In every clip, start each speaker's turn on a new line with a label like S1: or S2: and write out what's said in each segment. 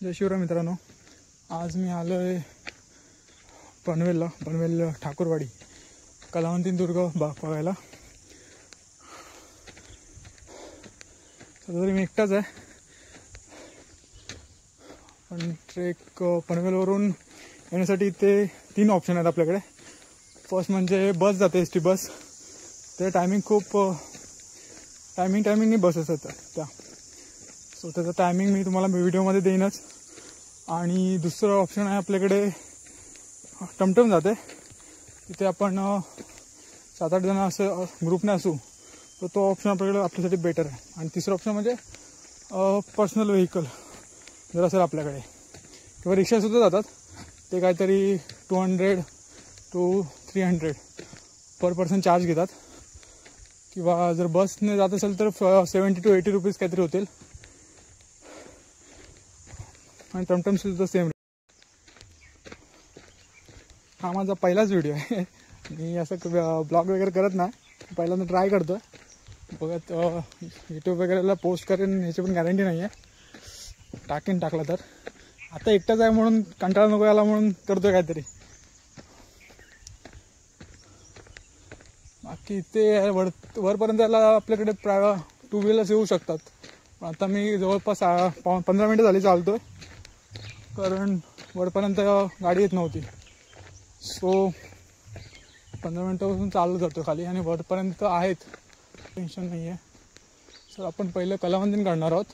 S1: जय शिवराय मित्रांनो, आज मी आलो आहे पनवेल ठाकूरवाडी कलावंतीन दुर्ग बघायला. तरी मी एकटाच आहे, पण ट्रेक पनवेलवरून येण्यासाठी इथे 3 ऑप्शन आहेत आपल्याकडे. फर्स्ट म्हणजे बस जाते, एस टी बस. ते टायमिंगनी बस असतात त्या. सो त्याचं टायमिंग मी तुम्हाला व्हिडिओमध्ये देईनच. आणि दुसरं ऑप्शन आहे आपल्याकडे टमटम जाते. तिथे आपण 7-8 जण असं ग्रुपने असू तर तो ऑप्शन आपल्यासाठी बेटर आहे. आणि तिसरं ऑप्शन म्हणजे पर्सनल व्हेकल जर असेल आपल्याकडे, किंवा रिक्षासुद्धा जातात. ते काहीतरी 200 to 300 पर पर्सन चार्ज घेतात. किंवा जर बसने जात असेल तर 70 to 80 रुपीज काहीतरी होतील. आणि टमटमसुद्धा सेम. हा माझा पहिलाच व्हिडिओ आहे. मी असं ब्लॉग वगैरे करत नाही, पहिल्यांदा ट्राय करतो. बघत यूट्यूब वगैरेला पोस्ट करेन ह्याची पण गॅरंटी नाही आहे. टाकला तर. आता एकटाच आहे म्हणून कंटाळा नको याला म्हणून करतो काहीतरी. बाकी इथे वरपर्यंत याला आपल्याकडे 2 व्हीलर्स येऊ शकतात. पण आता मी जवळपास 15 मिनटं झाली चालतोय, कारण वरपर्यंत गाडी येत नव्हती. सो 15 मिनटापासून चालू जातो खाली, आणि वरपर्यंत आहेत, टेन्शन नाही आहे. सर आपण पहिलं कलावंतीन काढणार आहोत.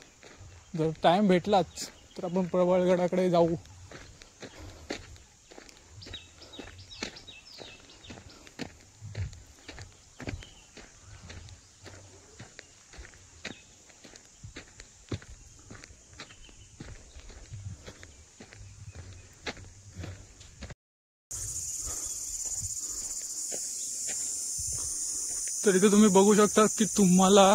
S1: जर टाईम भेटलाच तर आपण प्रबळगडाकडे जाऊ. तर इथे तुम्ही बघू शकता की तुम्हाला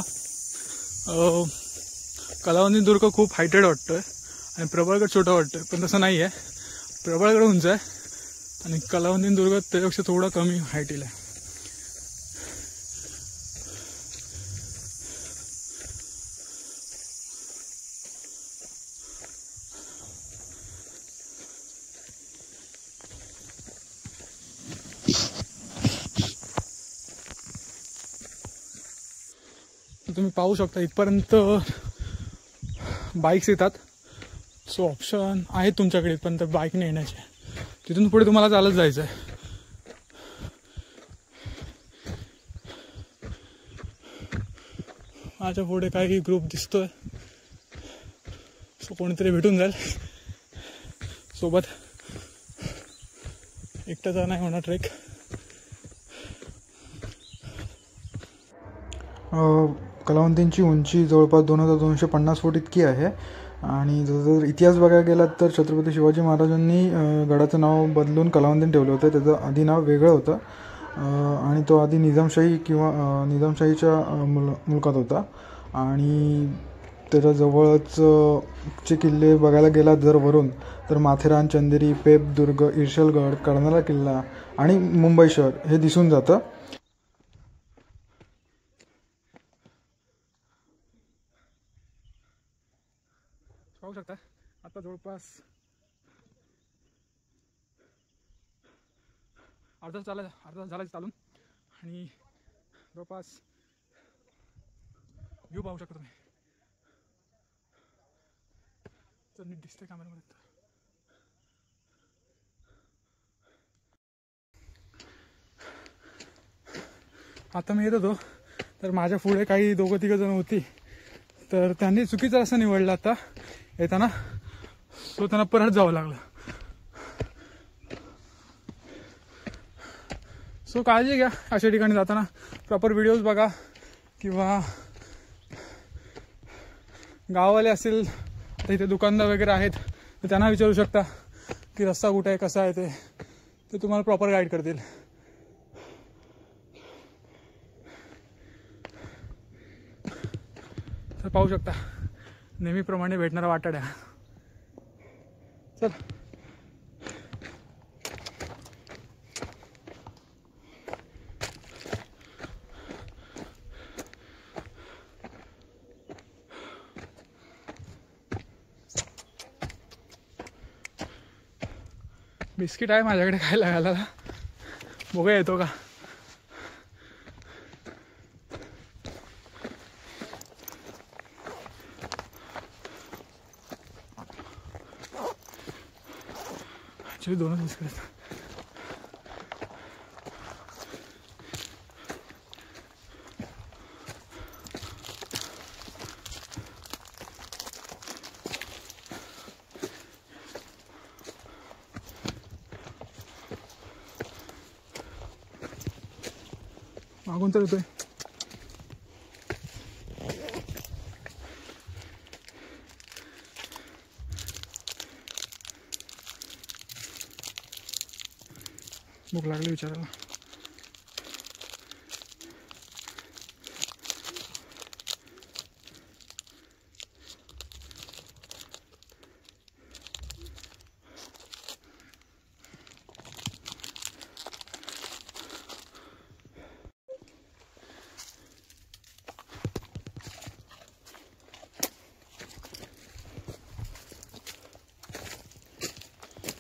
S1: कलावंतीन दुर्ग खूप हायटेड वाटतोय आणि प्रबळगड छोटा वाटतोय, पण तसं नाही आहे. प्रबळगड उंच आहे आणि कलावंतीन दुर्ग त्यापेक्षा थोडा कमी हायटीला आहे. तुम्ही पाहू शकता इथपर्यंत बाईक्स येतात. सो ऑप्शन आहेत तुमच्याकडे इथपर्यंत बाईकने येण्याचे. तिथून पुढे तुम्हाला चालत जायचं आहे. माझ्या पुढे काही ग्रुप दिसतोय, सो कोणीतरी भेटून जाईल सोबत. एकटाचा नाही होणार ट्रेक. कलावंतींची उंची जवळपास 2250 फूट इतकी आहे. आणि जर इतिहास बघायला गेलात तर छत्रपती शिवाजी महाराजांनी गडाचं नाव बदलून कलावंतीन ठेवलं होतं. त्याचं आधी नाव वेगळं होतं, आणि तो आधी निजामशाहीच्या मुलकात होता. आणि त्याच्या जवळच चे किल्ले बघायला गेलात जर वरून, तर माथेरान, चंदेरी, पेबदुर्ग, इर्शलगड, कर्नाळा किल्ला आणि मुंबई शहर हे दिसून जातं. पाहू शकता आता जवळपास अर्धा झाला चालून. आणि जवळपास व्ह्यू पाहू शकता तुम्ही. तर नीट दिसतंय कॅमेरामध्ये. आता मी येत होतो तर माझ्या पुढे काही 2-3 जण होती, तर त्यांनी चुकीचा रस्ता निवडला आता येताना. सो त्यांना परत जावं लागलं. सो काळजी घ्या अशा ठिकाणी जाताना. प्रॉपर व्हिडिओज बघा, किंवा गाववाले असतील तर इथे दुकानदार वगैरे आहेत तर त्यांना विचारू शकता की रस्ता कुठे आहे, कसा आहे ते तुम्हाला प्रॉपर गाईड करतील. तर पाहू शकता नेहमीप्रमाणे भेटणारा वाटाड्या. चल बिस्किट आहे माझ्याकडे खायला घालायला, बघूया येतो का. ॲक्च्युली 2च बिस्किट आहेत. मागून तर येतोय. भूक लागली विचारायला.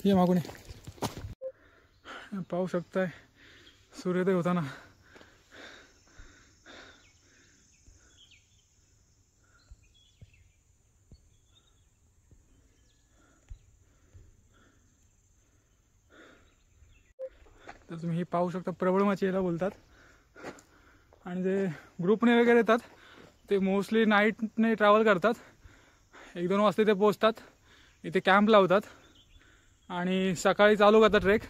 S1: ये मागून ये. पाहू शकताय सूर्योदय होताना. तर तुम्ही ही पाहू शकता, प्रबळ माची याला बोलतात. आणि जे ग्रुपने वगैरे येतात ते मोस्टली नाईटने ट्रॅव्हल करतात. 1-2 वाजता ते पोचतात, इथे कॅम्प लावतात आणि सकाळी चालू करतात ट्रेक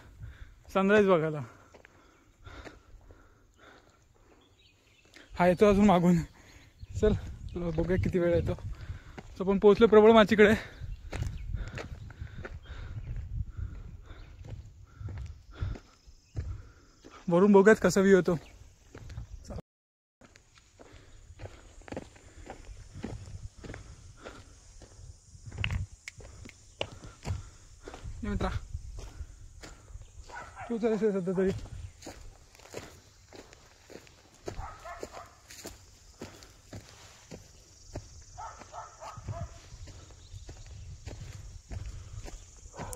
S1: सनराईज बघायला. हा येतो अजून मागून. चल बघूया किती वेळ येतो. सो आपण पोचलो प्रबळ माचीकडे. वरून बघूयात कसा व्ह्यू येतो. मित्रा तू चल सध्या तरी.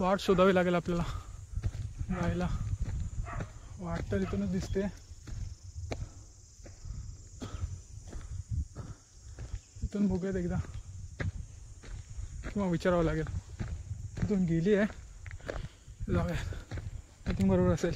S1: वाट शोधावी लागेल आपल्याला जायला. वाट तर इथूनच दिसते. इथून बघूयात एकदा किंवा विचारावं लागेल. इथून गेली आहे, जाऊया. आय थिंक बरोबर असेल.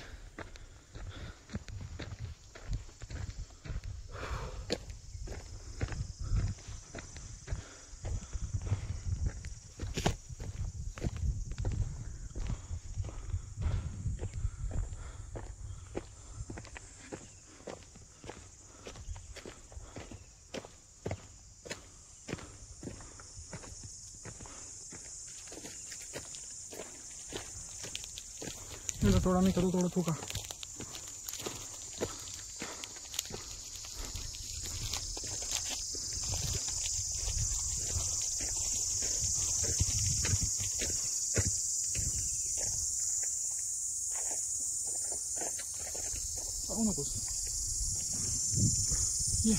S1: थोड़ा मी करू, थोडं तू का. पाहू नकोस. ये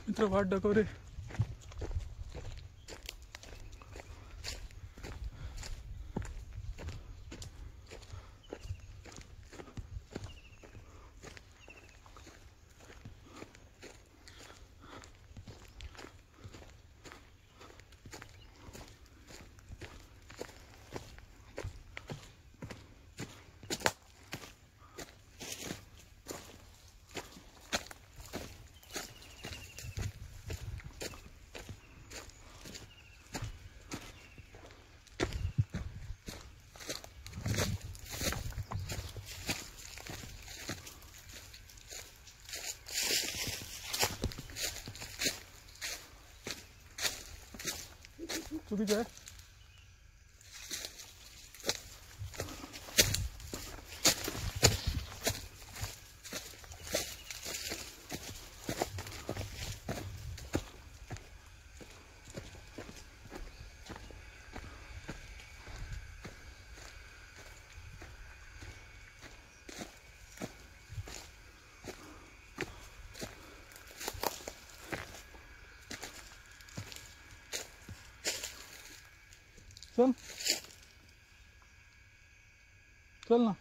S1: मित्र वाट दाखव रे. चुकीचं आहे. चल चल ना.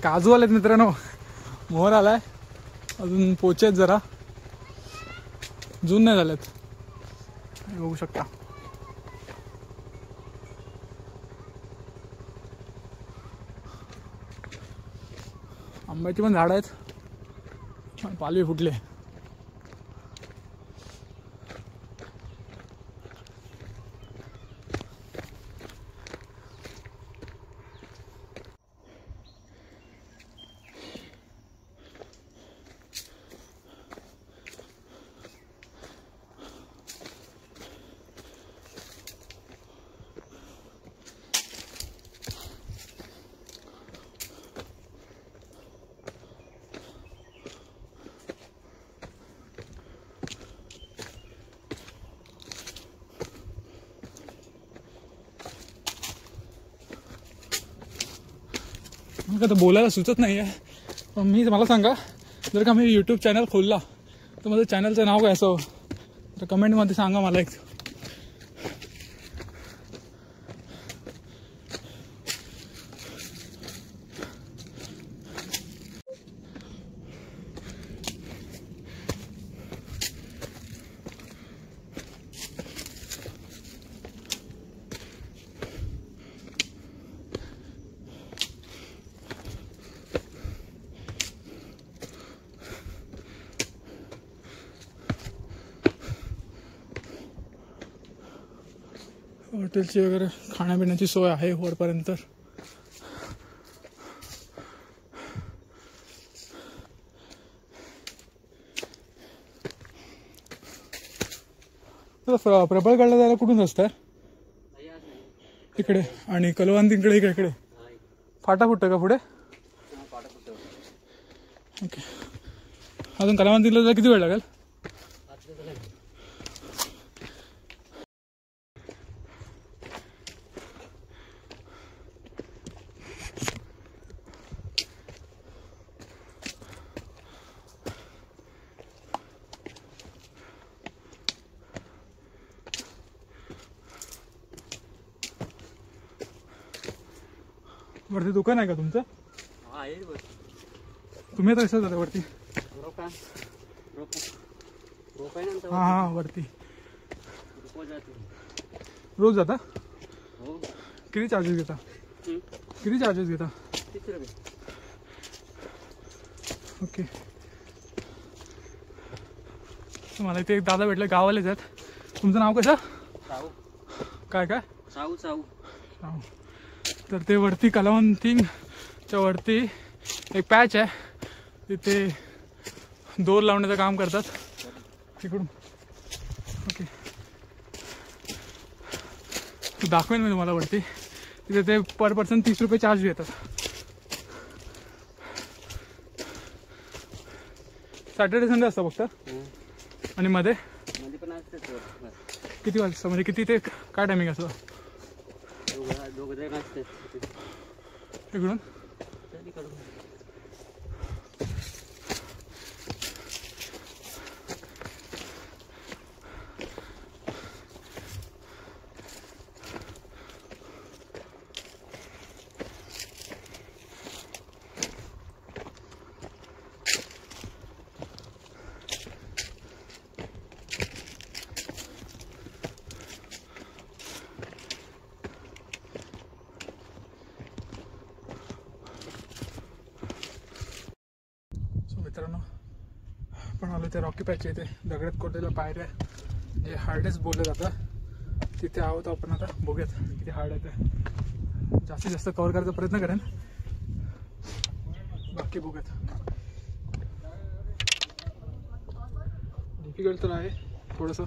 S1: काजू आलेत मित्रांनो. मोहर आलाय. अजून पोचे जरा जून नाही झालेत. बघू शकता. आंब्याची पण झाड आहेत. पालवी फुटले. मला तर बोलायला सुचत नाही आहे. पण मला सांगा, जर का मी यूट्यूब चॅनल खोलला तर माझं चॅनलचं नाव काय असावं तर कमेंटमध्ये सांगा मला एक. हॉटेलची वगैरे खाण्यापिण्याची सोय आहे वरपर्यंत. प्रबळगडला जायला कुठून रस्ता आहे? इकडे. आणि कलवांतीकडे इकडे फाटा फुटतं का पुढे? ओके. अजून कलवांतीला जायला किती वेळ लागेल? वरती दुकान आहे का तुमचं? तुम्ही आता कसं जाता वरती? हां हां वरती रोज जाता? किती चार्जेस घेता? किती चार्जेस घेता? ओके. मला इथे एक दादा भेटले, गावालेच आहेत. तुमचं नाव कसं? काय काय? साऊ. तर ते वरती कलावंतीच्या वरती एक पॅच आहे, तिथे दोर लावण्याचं काम करतात तिकडून. ओके. दाखवेन मी तुम्हाला वरती. तिथे ते पर पर्सन 30 रुपये चार्ज घेतात. सॅटर्डे संडे असतं फक्त. आणि मध्ये पण असते. किती वाजता म्हणजे किती ते काय टायमिंग असतं? इकडून मित्रांनो आपण आलो ते रॉकी पॅच इथे दगडात कोरलेल्या पायऱ्या जे हार्डेस्ट बोलले जातं तिथे आहोत आपण. आता बघूयात किती हार्ड आहे ते. जास्तीत जास्त कव्हर करायचा प्रयत्न करेन, बाकी बघूयात. डिफिकल्ट तर आहे थोडंसं.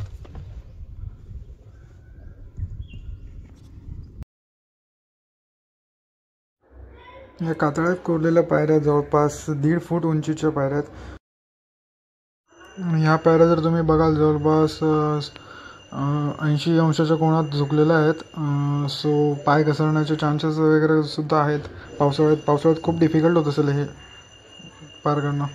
S1: या कातळात कोरलेल्या पायऱ्या जवळपास 1.5 फूट उंचीच्या पायऱ्या आहेत. आणि ह्या पायऱ्या जर तुम्ही बघाल जवळपास 80 अंशाच्या कोनात झुकलेल्या आहेत. सो पाय घसरण्याचे चान्सेस वगैरे सुद्धा आहेत. पावसाळ्यात खूप डिफिकल्ट होत असेल हे पार करणं.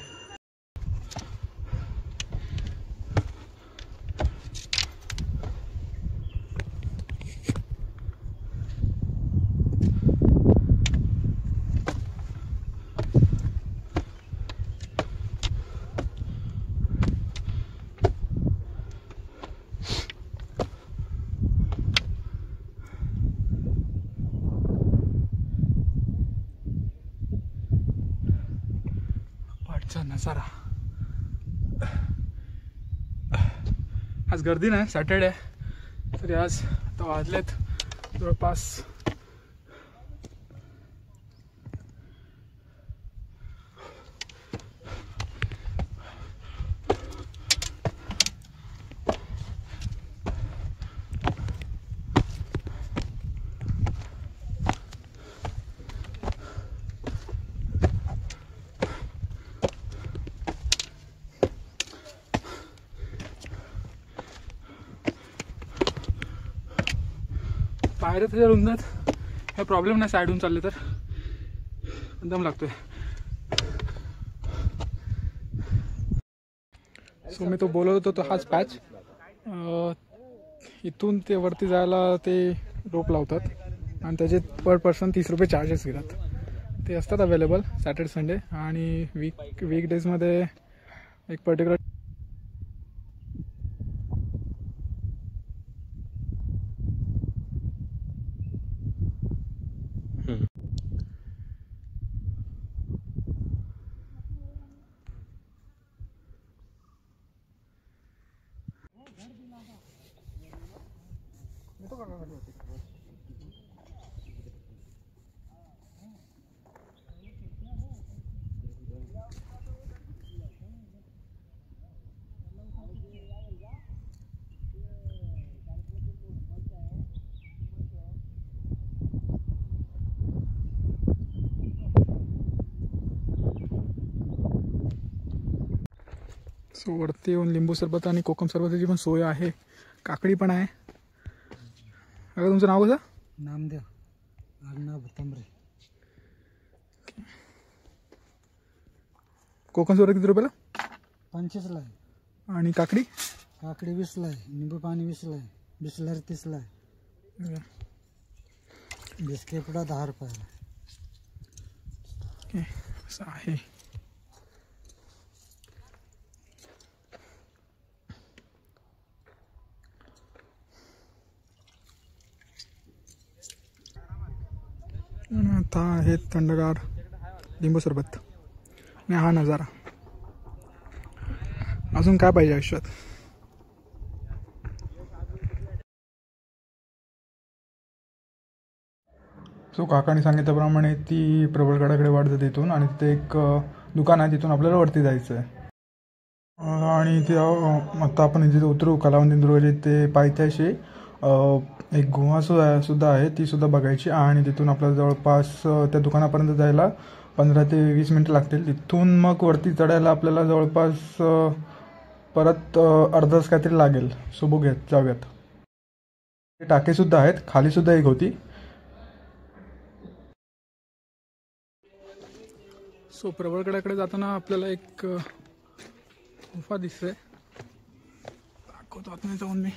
S1: नजारा आज गर्दी नाही, सॅटर्डे आहे. तरी आज आता वाजलेत जवळपास पायऱ्या त्याच्या रुंदात हे प्रॉब्लेम नाही. साईडून चालले तर दम लागतोय. सो मी तो बोलत होतो तो हाच पॅच. इथून ते वरती जायला ते रोप लावतात आणि त्याचे पर पर्सन 30 रुपये चार्जेस घेतात. ते असतात अवेलेबल सॅटर्डे संडे आणि वीकडेजमध्ये एक पर्टिक्युलर सो वरती येऊन लिंबू सरबत आणि कोकम सरबताची पण सोय आहे. काकडी पण आहे. अगं तुमचं नाव कसं?
S2: नामदेव आडनाव भुतांबरे.
S1: कोकम सरबत किती रुपयाला?
S2: 25ला आहे.
S1: आणि काकडी?
S2: काकडी 20ला आहे. निंबू पाणी 20ला आहे. बिस्लरी 30ला आहे. बिस्किट पुडा 10 रुपयाला.
S1: ओके असं आहे. आता आहे थंडगार लिंबू सरबत आणि हा नजारा. अजून काय पाहिजे आयुष्यात? सो काकाने सांगितल्याप्रमाणे ती प्रबळगडाकडे वाढते तिथून आणि तिथे एक दुकान आहे. तिथून आपल्याला वरती जायचं आहे. आणि इथे आता आपण इथे उतरू कलावंती ते पायथ्याशी एक गुहा सुद्धा आहे. ती सुद्धा बघायची आणि तिथून आपल्याला जवळपास त्या दुकानापर्यंत जायला 15 ते 20 मिनटं लागतील. तिथून मग वरती चढायला आपल्याला जवळपास परत अर्धा तास काहीतरी लागेल. सो बघूयात, जाऊयात. टाकेसुद्धा आहेत, खालीसुद्धा एक होती. सो प्रबळगडाकडे जाताना आपल्याला एक गुफा दिसते. दाखवतो आतमध्ये जाऊन मी.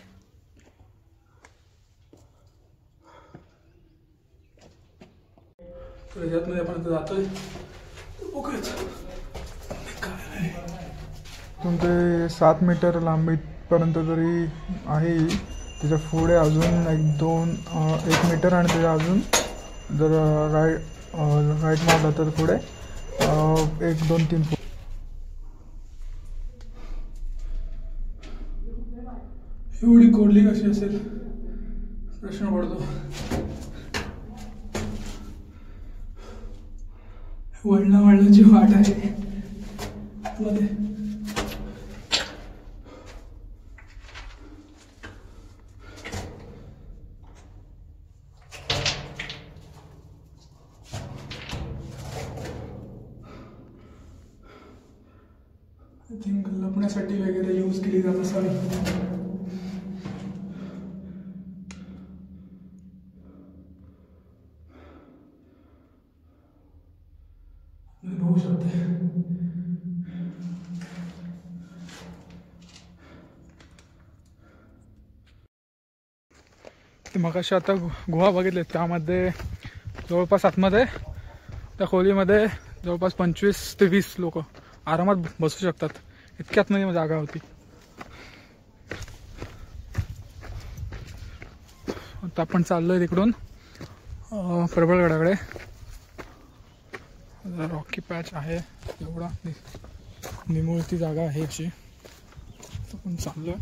S1: तर याच्यातमध्ये आपण जातोय. तुमचे 7 मीटर लांबीपर्यंत तरी आहे. त्याच्या पुढे अजून 1 मीटर आणि त्याच्या अजून जर राईट मारला तर पुढे 1, 2, 3 फूट. एवढी कोरली कशी असेल प्रश्न पडतो. वळणाची वाट आहे मध्ये. आय थिंक लपण्यासाठी वगैरे यूज केली जात असावी. बघू शकते ते मगाशी आता गुहा बघितले त्यामध्ये जवळपास आतमध्ये त्या खोलीमध्ये जवळपास 25 ते 20 लोक आरामात बसू शकतात. इतक्या आतमध्ये जागा होती. आता आपण चाललोय तिकडून प्रबळगडाकडे. रॉकी पॅच आहे एवढा निमुळती जागा आहे अशी. आपण चाललोय.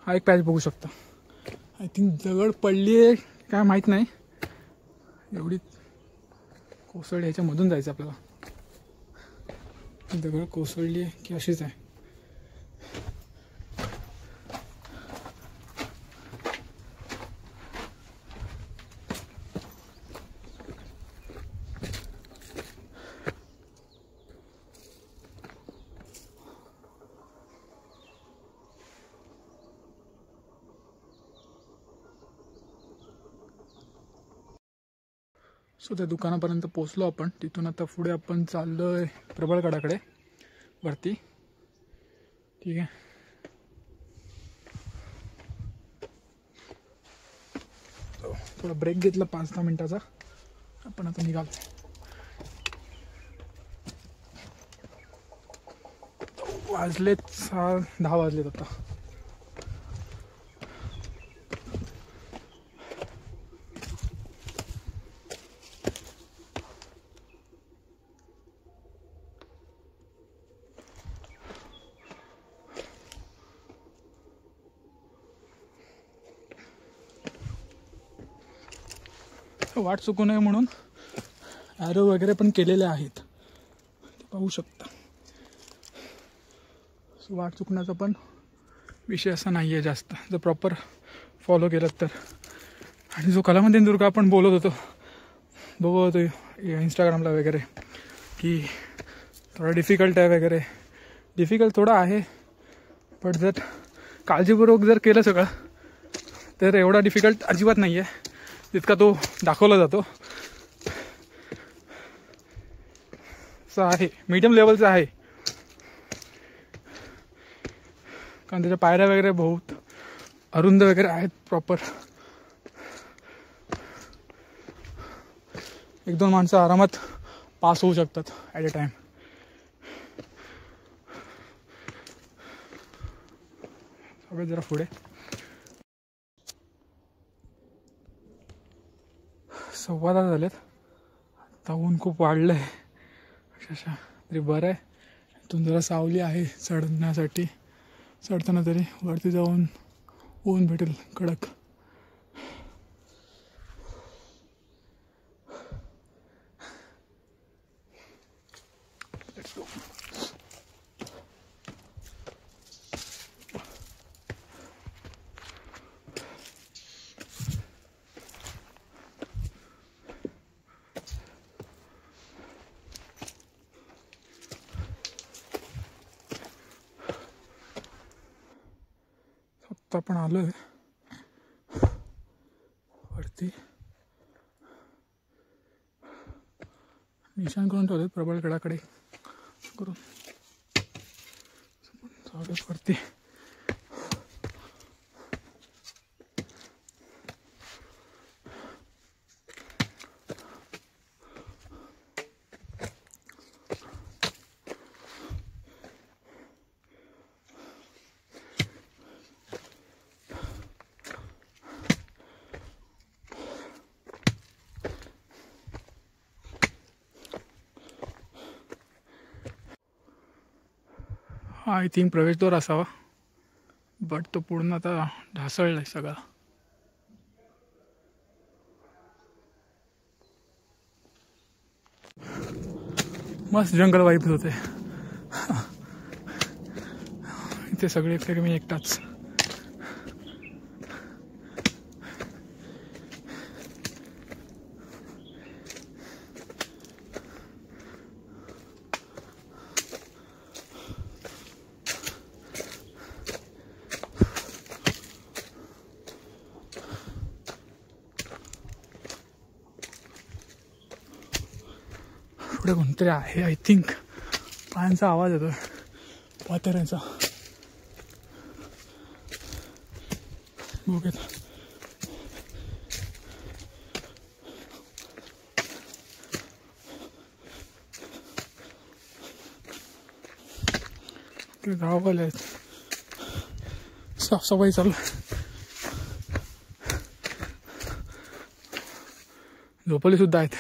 S1: हा एक पॅच बघू शकता. आय थिंक दगड पडली आहे काय माहीत नाही. एवढी कोसळली. ह्याच्यामधून जायचं आपल्याला. दगड कोसळली आहे की अशीच आहे. सो त्या दुकानापर्यंत पोचलो आपण. तिथून आता पुढे आपण चाललोय प्रबळगडाकडे वरती. ठीक आहे. थोडा ब्रेक घेतला 5-10 मिनिटाचा. आपण आता निघालो. वाजलेत 10 वाजलेत आता. वाट चुकू नये म्हणून ॲरो वगैरे पण केलेले आहेत. ते पाहू शकता. सो वाट चुकण्याचा पण विषय असा नाही आहे जास्त जर प्रॉपर फॉलो केलं तर. आणि जो कलामंदिर दुर्ग आपण बोलत होतो बघत होतो इंस्टाग्रामला वगैरे की थोडा डिफिकल्ट आहे वगैरे. डिफिकल्ट थोडा आहे पण जर काळजीपूर्वक जर केलं सगळं तर एवढा डिफिकल्ट अजिबात नाही आहे जितका तो दाखवला जातो. असं आहे मीडियम लेवलचा आहे. कारण त्याच्या पायऱ्या वगैरे बहुत अरुंद वगैरे आहेत. प्रॉपर 1-2 माणसं आरामात पास होऊ शकतात ॲट अ टाइम. सगळं जरा पुढे. सव्वा तास झालेत. आता ऊन खूप वाढलं आहे अक्षरशः. तरी बरं आहे इथून जरा सावली आहे चढण्यासाठी. चढताना तरी वरती जाऊन ऊन भेटेल कडक. आता आपण आलोय वरती. निशाण करून ठेवलेत प्रबळगडाकडे. करून वरती. हा आय थिंक प्रवेशद्वार असावा, बट तो पूर्ण आता ढासळलाय सगळा. मस्त जंगल वाईफ होते इथे सगळे एकटे, मी एकटाच. पुढे कोणतरी आहे आय थिंक. पायांचा आवाज येतोय वाताऱ्याचा. बघत गाववाले आहेत, साफसफाई चालू. झोपली सुद्धा आहेत.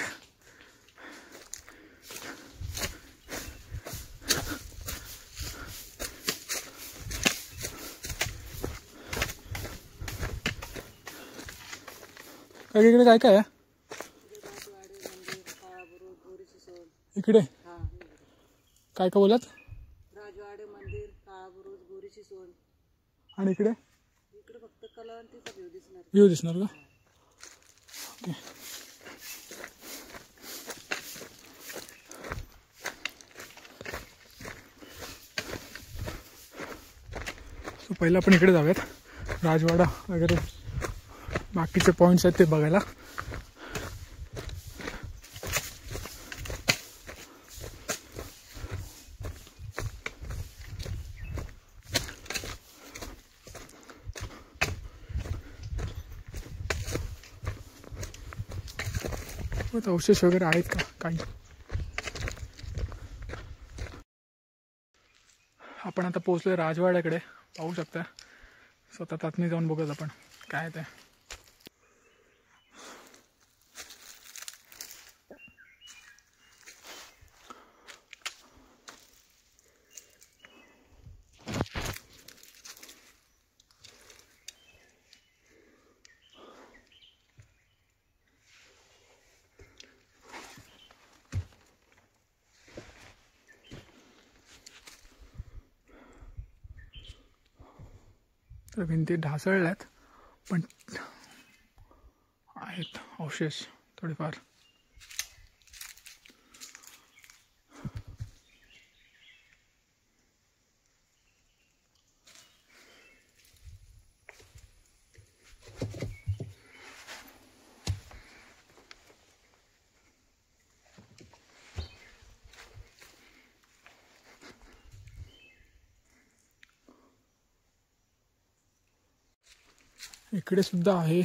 S1: इकडे काय काय आहे इकडे? काय का बोलत?
S2: राजवाडे मंदिर, काळाबुरुज, गोरीची सोन.
S1: आणि इकडे
S2: इकडे फक्त कलावंतीचा व्ह्यू दिसणार.
S1: व्ह्यू दिसणार का? ओके. सो पहिला आपण इकडे जाऊयात, राजवाडा वगैरे बाकीचे पॉईंट्स आहेत ते बघायला. अवशेष वगैरे आहेत का काही? आपण आता पोहोचलोय राजवाड्याकडे, पाहू शकता. स्वतः आतमध्ये जाऊन बघत आपण काय ते. तर भिंती ढासळल्यात पण आहेत अवशेष थोडेफार. इकडे सुद्धा आहे.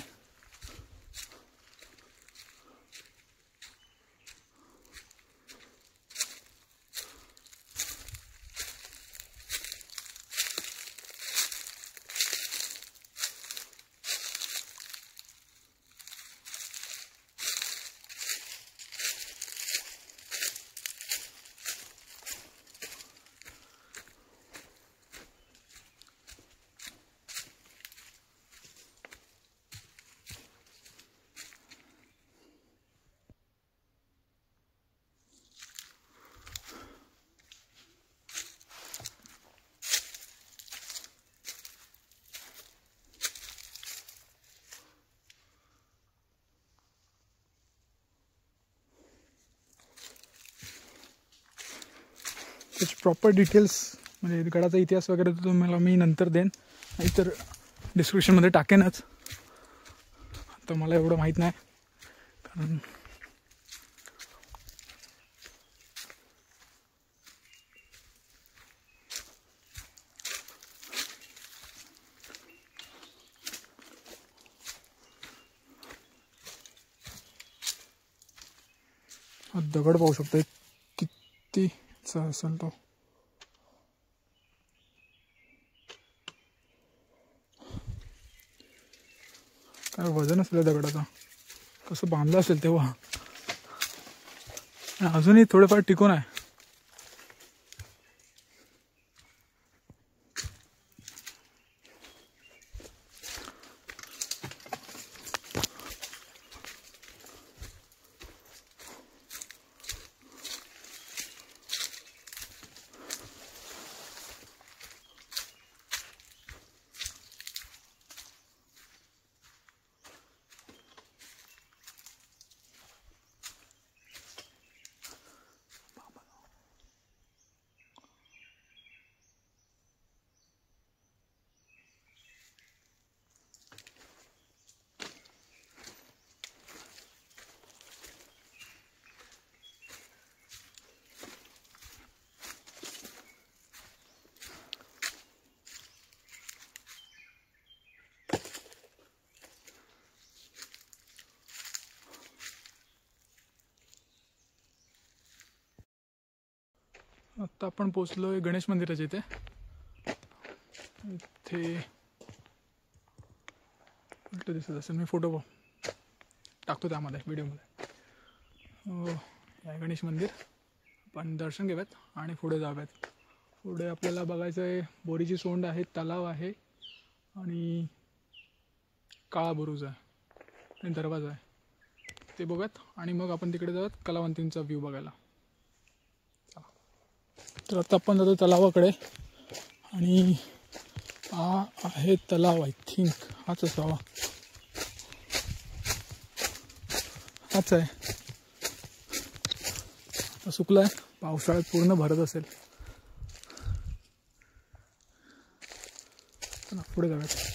S1: त्याची प्रॉपर डिटेल्स म्हणजे गडाचा इतिहास वगैरे तर तुम्हाला मी नंतर देईन, नाहीतर डिस्क्रिप्शनमध्ये टाकेनच. तर मला एवढं माहीत नाही, कारण दगड पाहू शकतो कितीचा असेल तो. काय वजन असेल दगडाचा, कसं बांधलं असेल तेव्हा. अजूनही थोडेफार टिकून आहे. आत्ता आपण पोचलोय गणेश मंदिराच्या इथे. इथे उलट दिसत असेल, मी फोटो टाकतो त्यामध्ये व्हिडिओमध्ये. हे गणेश मंदिर. आपण दर्शन घेऊयात आणि पुढे जाऊयात. पुढे आपल्याला बघायचं आहे बोरीची सोंड आहे, तलाव आहे आणि काळा बुरुज आहे आणि दरवाजा आहे, ते बघूयात. आणि मग आपण तिकडे जाऊयात कलावंतींचा व्ह्यू बघायला. तर आता आपण जातो तलावाकडे. आणि हा आहे तलाव, आय थिंक हाच असावा, हाच आहे. आता सुकला आहे, पावसाळ्यात पूर्ण भरत असेल. पुढे जाऊयात.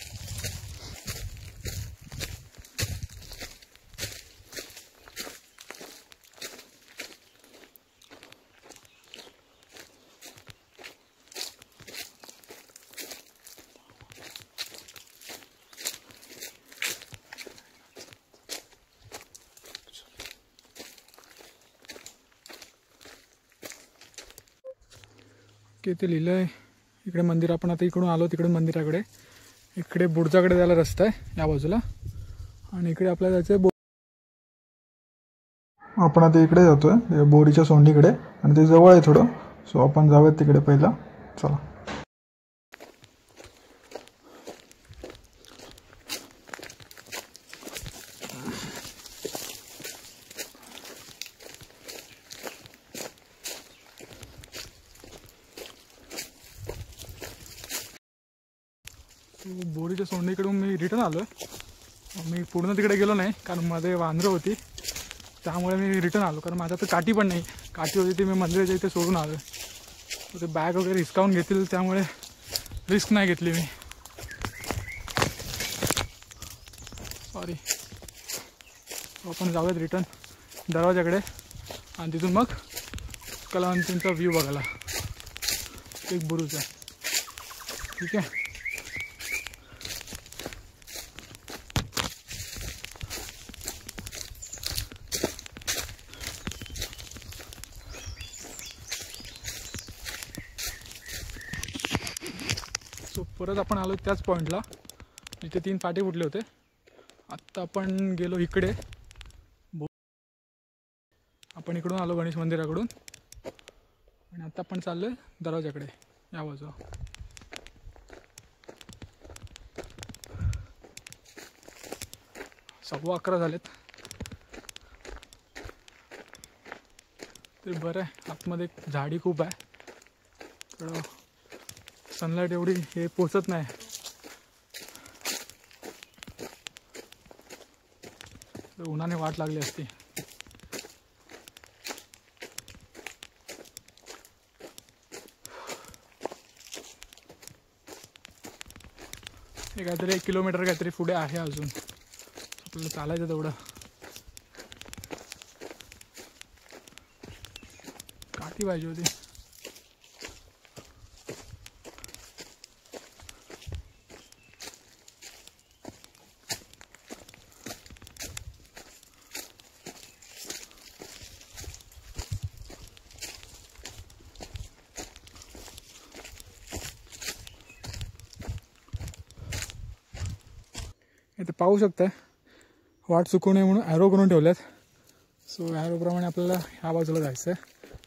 S1: की ते लिहिलं आहे इकडे मंदिर. आपण आता इकडून आलो तिकडून मंदिराकडे. इकडे बुर्जाकडे जायला रस्ता आहे या बाजूला आणि इकडे आपल्याला जायचं आहे आपण आता इकडे जातोय बोरीच्या सोंडीकडे आणि ते जवळ आहे थोडं. सो आपण जाऊयात तिकडे पहिला. चला. बोरीच्या सोंडीकडून मी रिटर्न आलो आहे. मी पूर्ण तिकडे गेलो नाही कारण मध्ये वांद्रं होती, त्यामुळे मी रिटर्न आलो. कारण माझ्या तर काठी पण नाही, काठी होती ती मी मंदिराच्या इथे सोडून आलो आहे. ते बॅग वगैरे हिसकावून घेतील त्यामुळे रिस्क नाही घेतली मी. सॉरी. आपण जाऊयात रिटर्न दरवाजाकडे आणि तिथून मग कलावंतींचा व्ह्यू बघायला. एक बुरुज आहे, ठीक आहे. परत आपण आलो त्याच पॉईंटला जिथे 3 फाटे फुटले होते. आत्ता आपण गेलो इकडे. आपण इकडून आलो गणेश मंदिराकडून आणि आता आपण चाललो आहे दरवाजाकडे या बाजूला. सव्वा 11 झालेत. ते बरं आहे, आतमध्ये झाडी खूप आहे तर सनलाईट एवढी हे पोचत नाही. उन्हाने वाट लागली असती. हे काहीतरी 1 किलोमीटर काहीतरी पुढे आहे अजून. आपल्याला चालायचं तेवढं. काठी पाहिजे होती. इथे पाहू शकताय वाट चुकू नये म्हणून ॲरो करून ठेवल्यात. सो ॲरोप्रमाणे आपल्याला ह्या बाजूला जायचं आहे,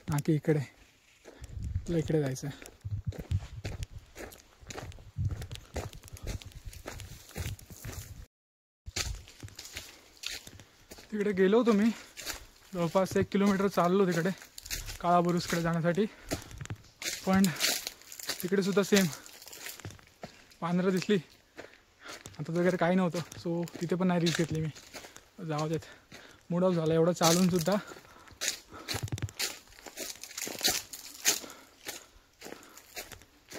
S1: ना की इकडे. आपल्याला इकडे जायचं आहे. तिकडे गेलो होतो मी, जवळपास 1 किलोमीटर चाललो तिकडे काळाबुरुजकडे जाण्यासाठी. पण तिकडे सुद्धा सेम वानरं दिसली. आता वगैरे काही नव्हतं, सो तिथे पण नाही रिस्क घेतली मी. जाऊ देत, मूड ऑफ झाला एवढं चालून सुद्धा.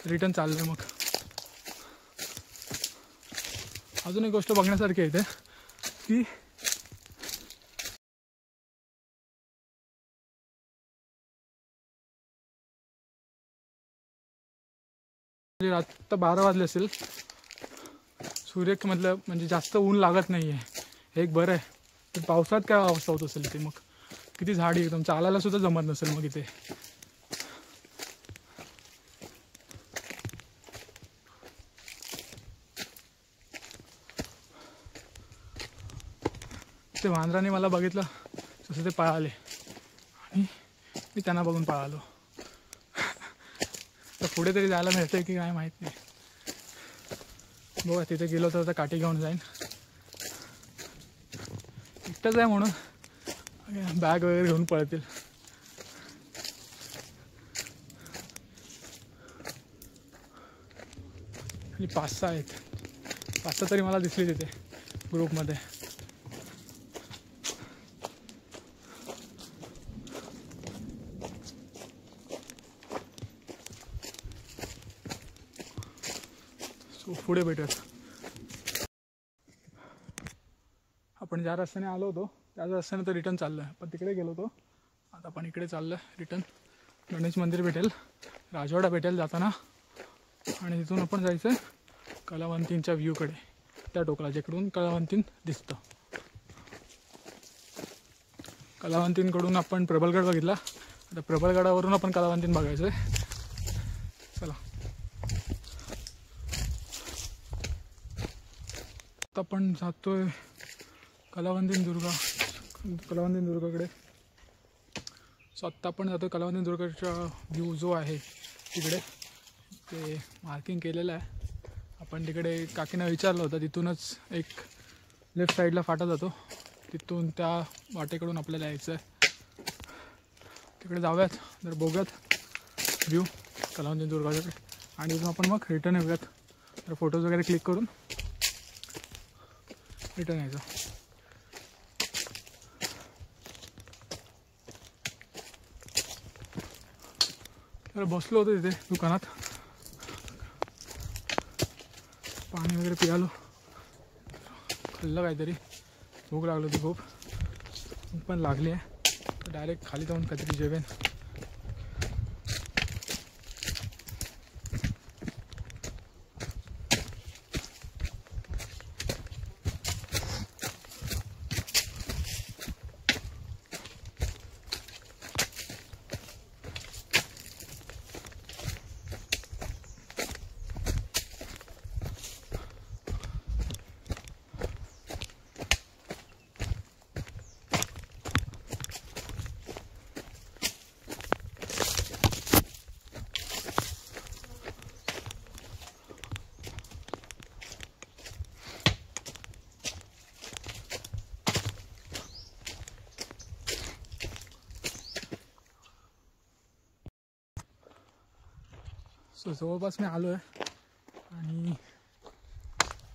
S1: रिटर्न चाललं आहे. मग अजून एक गोष्ट बघण्यासारखी आहे इथे की आत्ता 12 वाजले असेल. सूर्य म्हणजे जास्त ऊन लागत नाही आहे, एक बरं आहे. पण पावसात काय अवस्था होत असेल इथे. मग किती झाडी, एकदम चालायला सुद्धा जमत नसेल मग इथे. ते वानराने मला बघितलं तसं ते पळाले आणि मी त्यांना बघून पळालो. तर पुढे तरी जायला मिळतंय की काय माहीत नाही. बघा तिथे गेलो तर आता काठी घेऊन जाईन. एकटंच आहे म्हणून बॅग वगैरे घेऊन पळतील. आणि 5-6 आहेत. 5-6 तरी मला दिसली तिथे ग्रुपमध्ये. पुढे भेटूयात. आपण ज्या रस्त्याने आलो होतो त्याच रस्त्याने तर रिटर्न चाललो आहे. पण तिकडे गेलो होतो, आता आपण इकडे चाललो आहे रिटर्न. गणेश मंदिर भेटेल, राजवाडा भेटेल जाताना, आणि तिथून आपण जायचं आहे कलावंतींच्या व्ह्यूकडे, त्या टोकाला जिकडून कलावंतीन दिसतं. कलावंतींकडून आपण प्रबलगड बघितला, आता प्रबलगडावरून आपण कलावंतीन बघायचं आहे. चला आता आपण जातोय कलावंतीन दुर्गाकडे. सो आत्ता आपण जातो कलावंतीन दुर्गाचा व्ह्यू जो आहे तिकडे, ते मार्किंग केलेलं आहे. आपण तिकडे काकींना विचारलं होतं, तिथूनच एक लेफ्ट साईडला फाटा जातो, तिथून त्या वाटेकडून आपल्याला यायचं आहे. तिकडे जाऊयात, जर बघूयात व्ह्यू कलावंतीन दुर्गाकडे, आणि तिथून आपण मग रिटर्न येऊयात. तर फोटोज वगैरे क्लिक करून रिटर्न यायचं. तर बसलो होतो तिथे दुकानात, पाणी वगैरे पियालो, खाल्लं काहीतरी, भूक लागली होती खूप. पण लागली आहे, तर डायरेक्ट खाली जाऊन काहीतरी जेवेन. सो जवळपास मी आलो आहे, आणि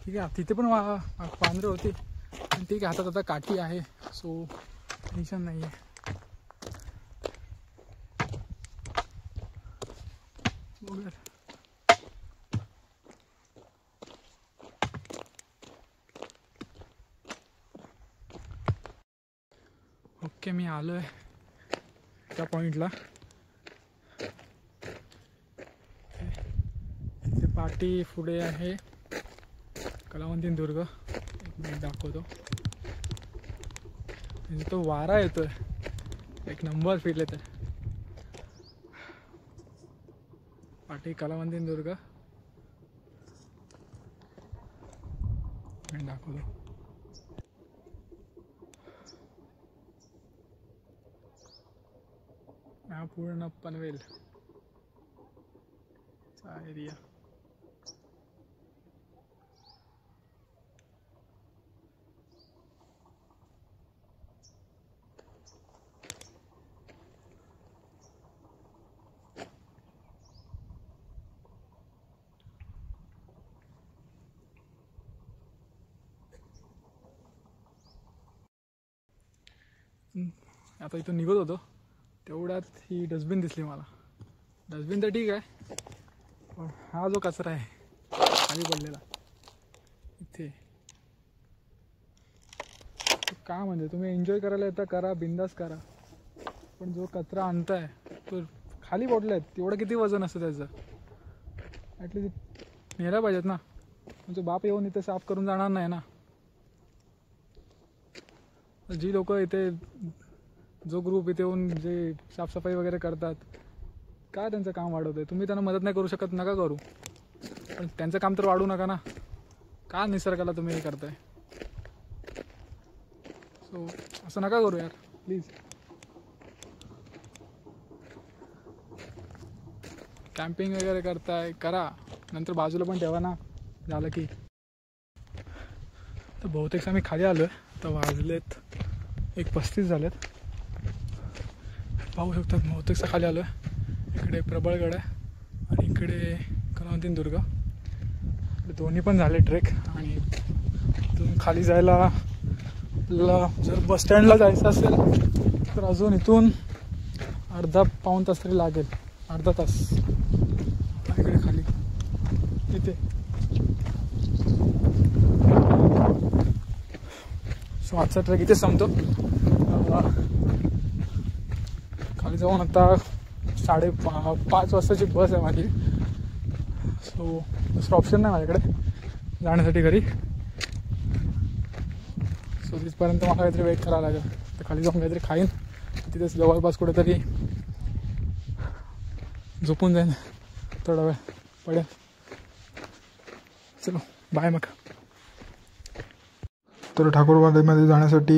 S1: ठीक आहे तिथे पण वानरं होती, पण ठीक आहे आता काठी आहे, सो टेन्शन नाही आहे. ओके, मी आलो आहे त्या पॉईंटला. पाठी पुढे आहे कलावंतीन दुर्ग. एक मिनिट दाखवतो. तो वारा येतोय, एक नंबर फील येतोय. पाठी कलावंतीन दुर्ग. मी दाखवतो. हा पूर्ण पनवेलचा एरिया. आता इथून निघत होतो तेवढ्यात ही डस्टबिन दिसली मला. डस्टबिन तर ठीक आहे, पण हा जो कचरा आहे खाली पडलेला इथे, का म्हणजे तुम्ही एन्जॉय करायला येता करा, बिंदास करा, पण जो कचरा आणताय तो खाली पडला आहे, तेवढं किती वजन असतं त्याचं, ॲटलीस्ट नेला पाहिजेत ना. म्हणजे बाप येऊन इथे साफ करून जाणार नाही ना. जी लोक इथे, जो ग्रुप इथे येऊन जे साफसफाई वगैरे करतात, काय त्यांचं काम वाढवतं आहे. तुम्ही त्यांना मदत नाही करू शकत, नका करू, पण त्यांचं काम तर वाढवू नका ना. का निसर्गाला तुम्ही हे करताय? सो असं नका करू यार, प्लीज. कॅम्पिंग वगैरे करताय करा, नंतर बाजूला पण ठेवा ना झालं की. तर बहुतेक आम्ही खाली आलो आहे. तर वाजलेत 1:35 झालेत. पाहू शकतात बहुतेकचा खाली आलो आहे. इकडे प्रबळगड आहे आणि इकडे कलावतीनदुर्ग. दोन्ही पण झाले ट्रेक. आणि इथून खाली जायला आपल्याला जर बसस्टँडला जायचं असेल तर अजून इथून अर्धा-पाऊण तास तरी लागेल, अर्धा तास. इकडे खाली इथे. सो आजचा ट्रेक इथे संपतो. खाली जाऊन आता 5:30 वाजताची बस आहे माझी. सो दुसरा ऑप्शन नाही माझ्याकडे जाण्यासाठी घरी. सो तिथपर्यंत मला काहीतरी वेट करावं लागेल. तर खाली जाऊन काहीतरी खाईन, तिथेच जवळपास कुठेतरी झोपून जाईन थोडा वेळ पडेल. चलो बाय मग.
S3: तर ठाकूरवाडीमध्ये जाण्यासाठी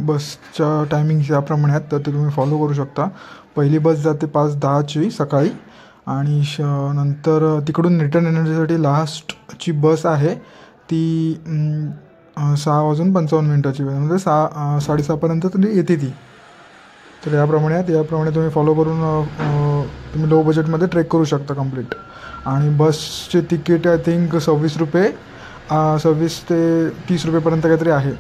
S3: बसच्या टायमिंग याप्रमाणे आहेत, तर ते तुम्ही फॉलो करू शकता. पहिली बस जाते 5:10ची सकाळी आणि नंतर तिकडून रिटर्न येण्यासाठी लास्टची बस आहे ती 6:55 म्हणजे 6:30पर्यंत तरी येते ती. तर याप्रमाणे आहेत, याप्रमाणे तुम्ही फॉलो करून तुम्ही लो बजेटमध्ये ट्रेक करू शकता कंप्लीट. आणि बसचे तिकीट आय थिंक 26 रुपये 26 ते 30 रुपयेपर्यंत काहीतरी आहे.